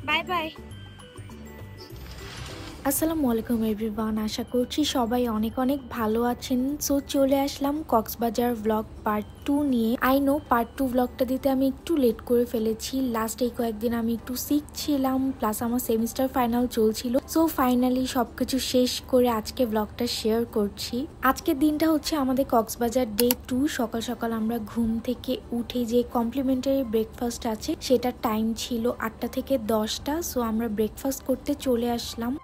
Bye bye. আসসালামু আলাইকুম everyone, আশা করছি সবাই অনেক অনেক ভালো আছেন। সো চলে আসলাম কক্সবাজার ব্লগ পার্ট 2 নিয়ে। আই নো পার্ট 2 ব্লগটা দিতে আমি একটু লেট করে ফেলেছি। লাস্ট এই কয়েকদিন আমি একটু সিক ছিলাম, প্লাস আমার সেমিস্টার ফাইনাল চলছিল। সো ফাইনালি সবকিছু শেষ করে আজকে ব্লগটা শেয়ার করছি। আজকের দিনটা হচ্ছে আমাদের কক্সবাজার ডে 2। সকাল সকাল আমরা ঘুম থেকে উঠে যে কমপ্লিমেন্টারি ব্রেকফাস্ট আছে সেটার টাইম ছিল 8টা থেকে 10টা। সো আমরা ব্রেকফাস্ট করতে চলে আসলাম।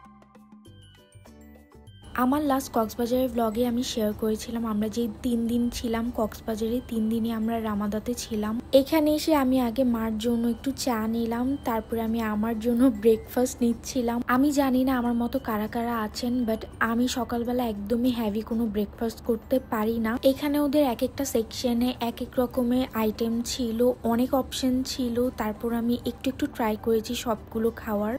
আমার লাস্ট কক্সবাজারের ব্লগে আমি শেয়ার করেছিলাম আমরা যে 3 দিন ছিলাম কক্সবাজারে, 3 দিনই আমরা রামাদাতে ছিলাম। এখানে এসে আমি আগে মার জন্য একটু চা নিলাম, তারপরে আমি আমার জন্য ব্রেকফাস্ট নিচ্ছিলাম। আমি জানি না আমার মতো কারা কারা আছেন, বাট আমি সকালবেলা একদমই হ্যাভি কোনো ব্রেকফাস্ট করতে পারি না। এখানে ওদের এক একটা সেকশনে এক এক রকমের আইটেম ছিল, অনেক অপশন ছিল। তারপর আমি একটু একটু ট্রাই করেছি সবগুলো খাওয়ার।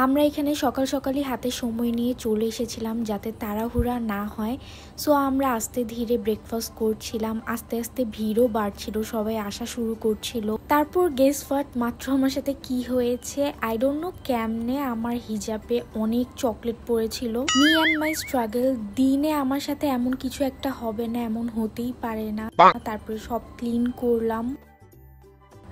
আমরা এখানে সকাল সকালই হাতে সময় নিয়ে চলে এসেছিলাম যাতে তাড়াহুড়া না হয়। সো আমরা আস্তে ধীরে ব্রেকফাস্ট করছিলাম, আস্তে আস্তে ভিড়ও বাড়ছিল, সবাই আসা শুরু করছিল। তারপর গেস হোয়াট, মাত্র আমার সাথে কি হয়েছে আই ডোন্ট নো কেমনে আমার হিজাবে অনেক চকলেট পড়েছিল। মি অ্যান্ড মাই স্ট্রাগল, দিনে আমার সাথে এমন কিছু একটা হবে না, এমন হতেই পারে না। তারপরে সব ক্লিন করলাম,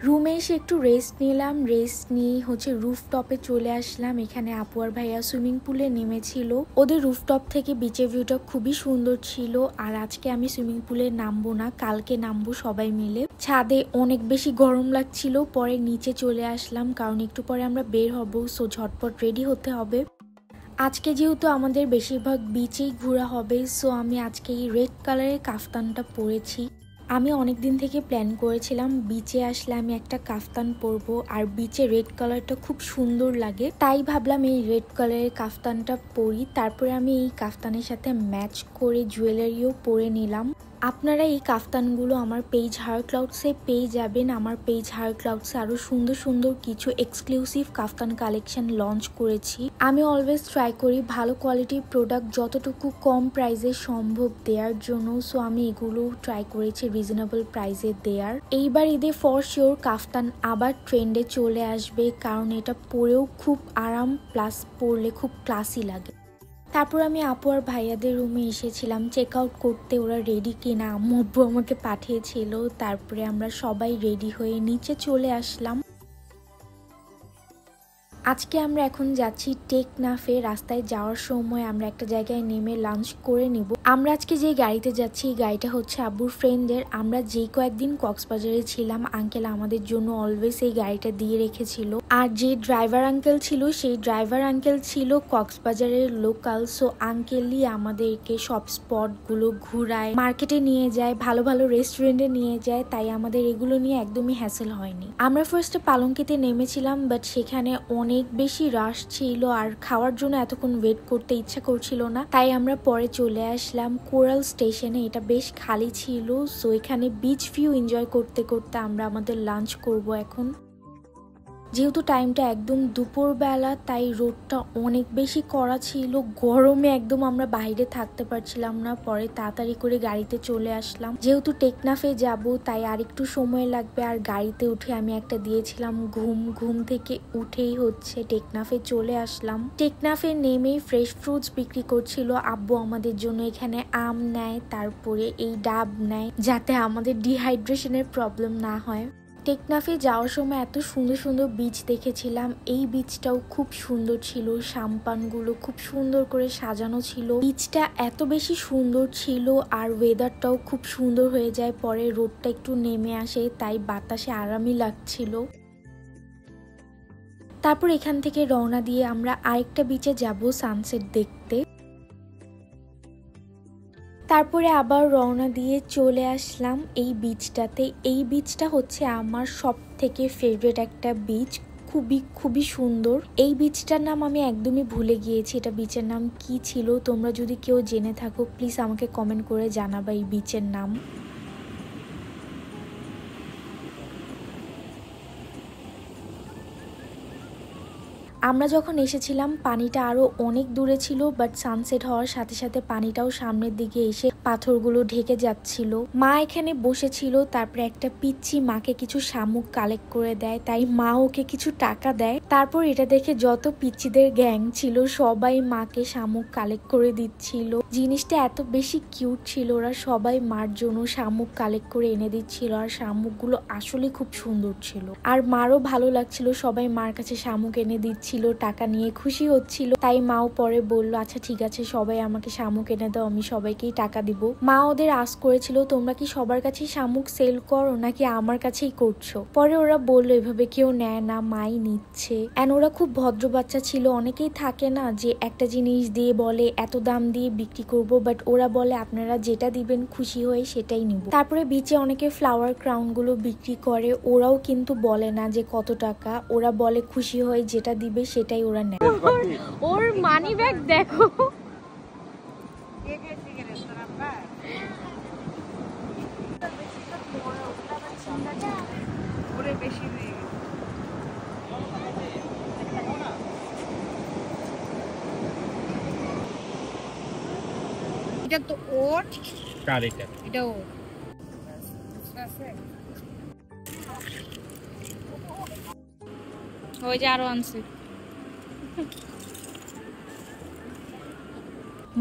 রুমে এসে একটু রেস্ট নিলাম, রেস্ট নিয়ে হচ্ছে রুফটপে চলে আসলাম। এখানে আপু আর ভাইয়া সুইমিং পুলে নেমেছিল, ওদের রুফটপ থেকে বিচের ভিউটা খুবই সুন্দর ছিল। আর আজকে আমি সুইমিং পুলে নামবো না, কালকে নামবো সবাই মিলে। ছাদে অনেক বেশি গরম লাগছিল, পরে নিচে চলে আসলাম কারণ একটু পরে আমরা বের হব। সো ঝটপট রেডি হতে হবে। আজকে যেহেতু আমাদের বেশিরভাগ বিচেই ঘোরা হবে, সো আমি আজকে এই রেড কালারের কাফতানটা পরেছি। আমি অনেকদিন থেকে প্ল্যান করেছিলাম বিচে আসলে আমি একটা কাফতান পরবো, আর বিচে রেড কালারটা খুব সুন্দর লাগে, তাই ভাবলাম এই রেড কালারের কাফতানটা পরি। তারপরে আমি এই কাফতানের সাথে ম্যাচ করে জুয়েলারিও পরে নিলাম। আপনারা এই কাফতানগুলো আমার পেজ হায়ার ক্লাউডসে পেয়ে যাবেন। আমার পেজ হায়ার ক্লাউডসে আরও সুন্দর সুন্দর কিছু এক্সক্লুসিভ কাফতান কালেকশন লঞ্চ করেছি। আমি অলওয়েজ ট্রাই করি ভালো কোয়ালিটির প্রোডাক্ট যতটুকু কম প্রাইসে সম্ভব দেওয়ার জন্য। সো আমি এগুলো ট্রাই করেছি রিজনেবল প্রাইসে দেওয়ার। এইবার ঈদে ফর শিওর কাফতান আবার ট্রেন্ডে চলে আসবে, কারণ এটা পরেও খুব আরাম, প্লাস পরলে খুব ক্লাসি লাগে। তারপর আমি আপু আর ভাইয়াদের রুমে এসেছিলাম চেক আউট করতে, ওরা রেডি কিনা আম্মু আব্বু আমাকে পাঠিয়েছিল। তারপরে আমরা সবাই রেডি হয়ে নিচে চলে আসলাম। আজকে আমরা এখন যাচ্ছি টেকনাফে। রাস্তায় যাওয়ার সময় আমরা একটা জায়গায় নেমে লাঞ্চ করে নিব। আমরা আজকে যে গাড়িতে যাচ্ছি এই গাড়িটা হচ্ছে আব্বুর ফ্রেন্ডের। আমরা যে কয়েকদিন কক্সবাজারে ছিলাম আঙ্কেল আমাদের জন্য অলওয়েজ এই গাড়িটা দিয়ে রেখেছিল। আর যে ড্রাইভার আঙ্কেল ছিল সেই ড্রাইভার আঙ্কেল ছিল কক্সবাজারের লোকাল। সো আঙ্কেলই আমাদেরকে সব স্পটগুলো ঘুরায়, মার্কেটে নিয়ে যায়, ভালো ভালো রেস্টুরেন্টে নিয়ে যায়, তাই আমাদের এগুলো নিয়ে একদমই হ্যাসেল হয়নি। আমরা ফার্স্টে পালঙ্কিতে নেমেছিলাম, বাট সেখানে অনেক বেশি রাশ ছিল আর খাওয়ার জন্য এতক্ষণ ওয়েট করতে ইচ্ছা করছিল না, তাই আমরা পরে চলে আসলাম কোরাল স্টেশনে। এটা বেশ খালি ছিল। সো এখানে বিচ ভিউ এনজয় করতে করতে আমরা আমাদের লাঞ্চ করব এখন। যেহেতু টাইমটা একদম দুপুরবেলা, তাই রোদটা অনেক বেশি কড়া ছিল, গরমে একদম আমরা বাইরে থাকতে পারছিলাম না। পরে তাড়াতাড়ি করে গাড়িতে চলে আসলাম, যেহেতু টেকনাফে যাব তাই আর একটু সময় লাগবে। আর গাড়িতে উঠে আমি একটা দিয়েছিলাম ঘুম থেকে উঠেই হচ্ছে টেকনাফে চলে আসলাম। টেকনাফে নেমেই ফ্রেশ ফ্রুটস বিক্রি করছিল আব্বু আমাদের জন্য। এখানে আম নেয়, তারপরে এই ডাব নেয় যাতে আমাদের ডিহাইড্রেশনের প্রবলেম না হয়। টেকনাফে যাওয়ার সময় এত সুন্দর সুন্দর বিচ দেখেছিলাম, এই বিচটাও খুব সুন্দর ছিল, সাম্পানগুলো খুব সুন্দর করে সাজানো ছিল। বিচটা এত বেশি সুন্দর ছিল আর ওয়েদারটাও খুব সুন্দর হয়ে যায় পরে রোদটা একটু নেমে আসে, তাই বাতাসে আরামই লাগছিল। তারপর এখান থেকে রওনা দিয়ে আমরা আরেকটা বিচে যাব সানসেট দেখতে। তারপরে আবার রওনা দিয়ে চলে আসলাম এই বিচটাতে। এই বিচটা হচ্ছে আমার সব থেকে ফেভারিট একটা বিচ, খুবই খুবই সুন্দর। এই বিচটার নাম আমি একদমই ভুলে গিয়েছি, এটা বিচের নাম কি ছিল। তোমরা যদি কেউ জেনে থাকো প্লিজ আমাকে কমেন্ট করে জানাবা এই বিচের নাম। আমরা যখন এসেছিলাম পানিটা আরো অনেক দূরে ছিল, বাট সানসেট হওয়ার সাথে সাথে পানিটাও সামনের দিকে এসে পাথরগুলো ঢেকে যাচ্ছিল। মা এখানে বসেছিল, তারপরে একটা পিচ্চি মাকে কিছু শামুক কালেক্ট করে দেয়, তাই মা ওকে কিছু টাকা দেয়। তারপর এটা দেখে যত পিচ্চিদের গ্যাং ছিল সবাই মাকে শামুক কালেক্ট করে দিচ্ছিল। জিনিসটা এত বেশি কিউট ছিল, ওরা সবাই মার জন্য শামুক কালেক্ট করে এনে দিচ্ছিল, আর শামুকগুলো আসলে খুব সুন্দর ছিল। আর মারও ভালো লাগছিল, সবাই মার কাছে শামুক এনে দিচ্ছিল, টাকা নিয়ে খুশি হচ্ছিল। তাই মাও পরে বললো আচ্ছা ঠিক আছে সবাই আমাকে শামুক এনে দাও, আমি সবাইকেই টাকা দিব। মা ওদের আস্ক করেছিল তোমরা কি সবার কাছেই শামুক সেল করো নাকি আমার কাছেই করছো। পরে ওরা বললো এভাবে কেউ নেয় না, মাই নিচ্ছে। এন্ড ওরা খুব ভদ্র বাচ্চা ছিল। অনেকেই থাকে না যে একটা জিনিস দিয়ে বলে এত দাম দিয়ে বিক্রি করব, বাট ওরা বলে আপনারা যেটা দিবেন খুশি হয়ে সেটাই নিব। তারপরে বিচে অনেকে ফ্লাওয়ার ক্রাউন গুলো বিক্রি করে, ওরাও কিন্তু বলে না যে কত টাকা, ওরা বলে খুশি হয়ে যেটা দিবে সেটাই ওরা নেয়। ওর মানি ব্যাগ দেখো, এটা তো ওর, এটা ওর। ওই যে আরো আনছে।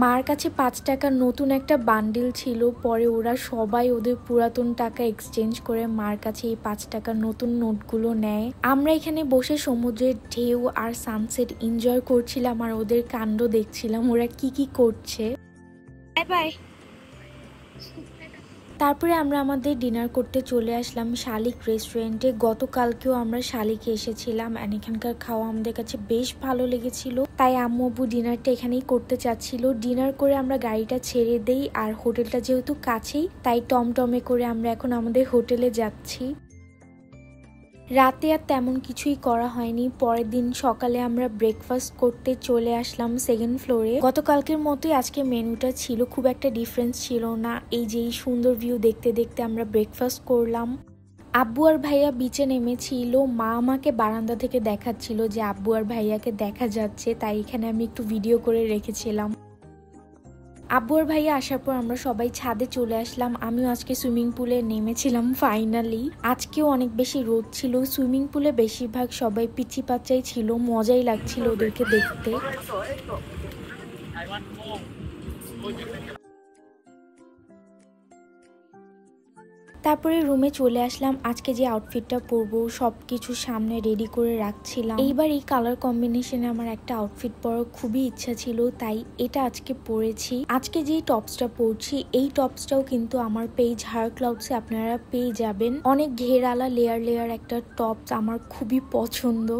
মার কাছে 5 টাকার নতুন একটা বান্ডিল ছিল, পরে ওরা সবাই ওদের পুরাতন টাকা এক্সচেঞ্জ করে মার কাছে এই 5 টাকার নতুন নোটগুলো নেয়। আমরা এখানে বসে সমুদ্রের ঢেউ আর সানসেট এনজয় করছিলাম আর ওদের কাণ্ড দেখছিলাম ওরা কি কি করছে। Bye bye. তারপরে আমরা আমাদের ডিনার করতে চলে আসলাম শালিক রেস্টুরেন্টে। গতকালকেও আমরা শালিকে এসেছিলাম, আর এখানকার খাওয়া আমাদের কাছে বেশ ভালো লেগেছিল, তাই আম্মু আব্বু ডিনারটা এখানেই করতে চাচ্ছিল। ডিনার করে আমরা গাড়িটা ছেড়ে দেই, আর হোটেলটা যেহেতু কাছেই তাই টমটমে করে আমরা এখন আমাদের হোটেলে যাচ্ছি। রাতে আর তেমন কিছুই করা হয়নি। পরের দিন সকালে আমরা ব্রেকফাস্ট করতে চলে আসলাম সেকেন্ড ফ্লোরে। গতকালকের মতোই আজকে মেনুটা ছিল, খুব একটা ডিফারেন্স ছিল না। এই যে সুন্দর ভিউ দেখতে দেখতে আমরা ব্রেকফাস্ট করলাম। আব্বু আর ভাইয়া বিচে নেমেছিল, মা আমাকে বারান্দা থেকে দেখাচ্ছিল যে আব্বু আর ভাইয়াকে দেখা যাচ্ছে, তাই এখানে আমি একটু ভিডিও করে রেখেছিলাম। আব্বু আর ভাইয়া আসার পর আমরা সবাই ছাদে চলে আসলাম। আমিও আজকে সুইমিং পুলে নেমেছিলাম ফাইনালি। আজকেও অনেক বেশি রোদ ছিল, সুইমিং পুলে বেশিরভাগ সবাই পিচি পাচ্চাই ছিল, মজাই লাগছিল ওদেরকে দেখতে। তারপরে রুমে চলে আসলাম। আজকে যে আউটফিটটা পরবো সবকিছু সামনে রেডি করে রাখছিলাম। এইবার এই কালার কম্বিনেশনে আমার একটা আউটফিট পরার খুবই ইচ্ছা ছিল, তাই এটা আজকে পরেছি। আজকে যে টপসটা পরছি এই টপসটাও কিন্তু আমার পেজ হার ক্লাউডসে আপনারা পেয়ে যাবেন। অনেক ঘেরালা লেয়ার লেয়ার একটা টপস, আমার খুবই পছন্দ।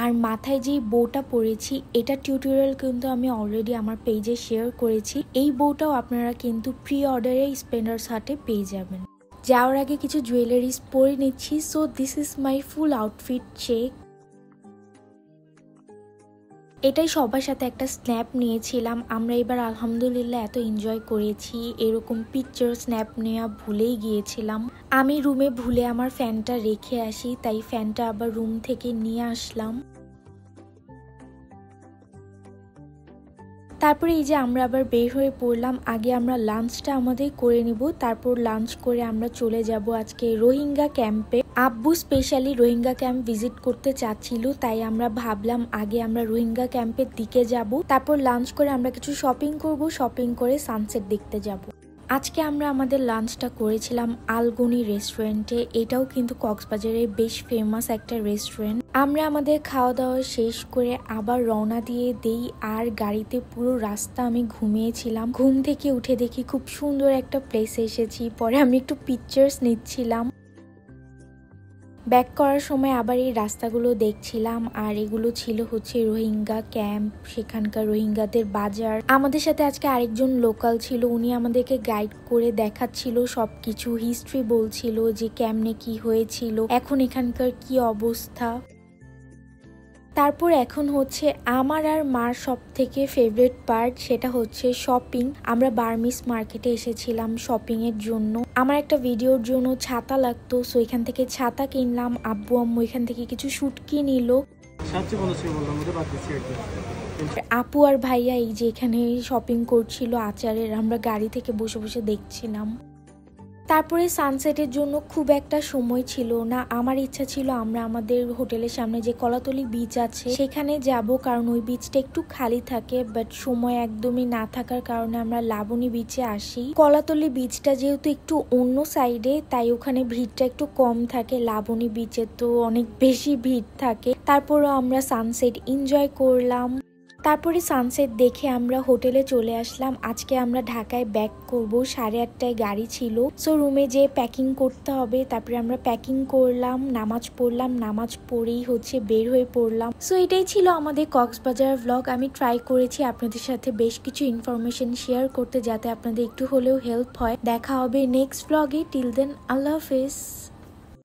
আর মাথায় যে বউটা পরেছি এটা টিউটোরিয়াল কিন্তু আমি অলরেডি আমার পেজে শেয়ার করেছি। এই বউটাও আপনারা কিন্তু প্রি অর্ডারে স্পেন্ডার্স হাটে পেয়ে যাবেন। যাওয়ার আগে কিছু জুয়েলারিজ পরে নিচ্ছি। So this is my full outfit check. এটাই সবার সাথে একটা স্ন্যাপ নিয়েছিলাম। আমরা এবার আলহামদুলিল্লাহ এত এনজয় করেছি, এরকম পিকচার স্ন্যাপ নেওয়া ভুলেই গিয়েছিলাম। আমি রুমে ভুলে আমার ফ্যানটা রেখে আসি, তাই ফ্যানটা আবার রুম থেকে নিয়ে আসলাম। তারপরে এই যে আমরা আবার বের হয়ে পড়লাম। আগে আমরা লাঞ্চটা আমাদের করে নিব, তারপর লাঞ্চ করে আমরা চলে যাব আজকে রোহিঙ্গা ক্যাম্পে। আব্বু স্পেশালি রোহিঙ্গা ক্যাম্প ভিজিট করতে চাচ্ছিল, তাই আমরা ভাবলাম আগে আমরা রোহিঙ্গা ক্যাম্পের দিকে যাব, তারপর লাঞ্চ করে আমরা কিছু শপিং করব, শপিং করে সানসেট দেখতে যাব। আজকে আমরা আমাদের লাঞ্চটা করেছিলাম আলগনি রেস্টুরেন্টে। এটাও কিন্তু কক্সবাজারের বেশ ফেমাস একটা রেস্টুরেন্ট। আমরা আমাদের খাওয়া দাওয়া শেষ করে আবার রওনা দিয়ে দেই, আর গাড়িতে পুরো রাস্তা আমি ঘুমিয়েছিলাম। ঘুম থেকে উঠে দেখি খুব সুন্দর একটা প্লেসে এসেছি। পরে আমি একটু পিকচার্স নিচ্ছিলাম। ব্যাক করার সময় আবার এই রাস্তাগুলো দেখছিলাম, আর এগুলো ছিল হচ্ছে রোহিঙ্গা ক্যাম্প, সেখানকার রোহিঙ্গাদের বাজার। আমাদের সাথে আজকে আরেকজন লোকাল ছিল, উনি আমাদেরকে গাইড করে দেখাচ্ছিল সবকিছু, হিস্ট্রি বলছিল যে কেমনে কি হয়েছিল, এখন এখানকার কি অবস্থা। তারপর এখন হচ্ছে আমার আর মার সব থেকে ফেভারিট পার্ট, সেটা হচ্ছে শপিং। আমরা বার্মিস মার্কেটে এসেছিলাম শপিং এর জন্য। আমার একটা ভিডিওর জন্য ছাতা লাগতো, সো এখান থেকে ছাতা কিনলাম। আব্বু আম্মু এখান থেকে কিছু শুটকি নিল। আপু আর ভাইয়া এই যে এখানে শপিং করছিল আচারের, আমরা গাড়ি থেকে বসে বসে দেখছিলাম। তারপরে সানসেটের জন্য খুব একটা সময় ছিল না। আমার ইচ্ছা ছিল আমরা আমাদের হোটেলের সামনে যে কলাতলি বিচ আছে সেখানে যাব, কারণ ওই বিচটা একটু খালি থাকে, বাট সময় একদমই না থাকার কারণে আমরা লাবণী বিচে আসি। কলাতলি বিচটা যেহেতু একটু অন্য সাইডে, তাই ওখানে ভিড়টা একটু কম থাকে। লাবণী বিচে তো অনেক বেশি ভিড় থাকে। তারপরও আমরা সানসেট এনজয় করলাম। তারপরে সানসেট দেখে আমরা হোটেলে চলে আসলাম। আজকে আমরা ঢাকায় ব্যাক করব, 8:30টায় গাড়ি ছিল। সো রুমে যেয়ে প্যাকিং করতে হবে। তারপরে আমরা প্যাকিং করলাম, নামাজ পড়লাম, নামাজ পড়েই হচ্ছে বের হয়ে পড়লাম। সো এটাই ছিল আমাদের কক্সবাজার ব্লগ। আমি ট্রাই করেছি আপনাদের সাথে বেশ কিছু ইনফরমেশন শেয়ার করতে, যাতে আপনাদের একটু হলেও হেল্প হয়। দেখা হবে নেক্সট ব্লগে। টিল দেন আল্লাহ হাফেজ।